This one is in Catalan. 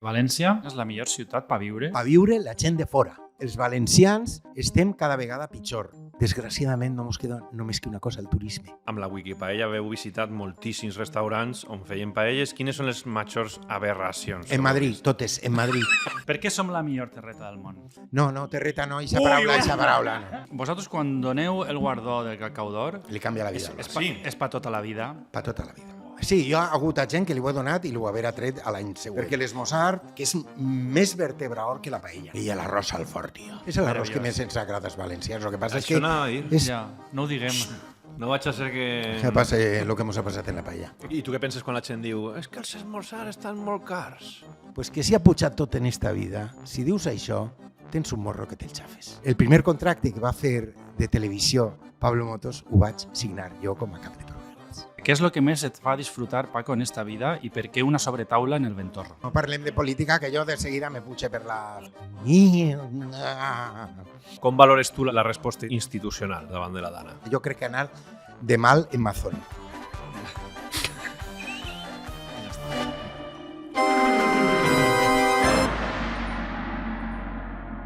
València és la millor ciutat per viure. A viure la gent de fora. Els valencians estem cada vegada pitjor. Desgraciadament no ens queda només que una cosa, el turisme. Amb la Wikipaella heu visitat moltíssims restaurants on feien paelles. Quines són les majors aberracions? En Madrid, totes, en Madrid. Per què som la millor terreta del món? No, terreta no, eixa paraula no. Vosaltres quan doneu el guardó del Cacau d'Or Li canvia la vida. és per tota la vida. Per tota la vida. Sí, jo ha hagut gent que li ho he donat i li ho haver tret a l'any següent. Perquè l'esmorzar, que és més vertebrador que la paella. I l'arròs al forn, tio. És l'arròs que més ens agrada als valencians. El que passa és que... Això anava a dir. Ja, no ho diguem. No vaig a ser que... Que passa el que ens ha passat en la paella. I tu què penses quan la gent diu és que els esmorzars estan molt cars? Pues que si ha pujat tot en esta vida, si dius això, tens un morro que te'l xafes. El primer contracte que va fer de televisió Pablo Motos ho vaig signar jo com a cap de programes. Què és el que més et fa disfrutar, Paco, en esta vida i per què una sobretaula en el Ventorro? No parlem de política, que jo de seguida me puge per la... Com valores tu la resposta institucional davant de la Dana? Jo crec que anar de mal en mazón.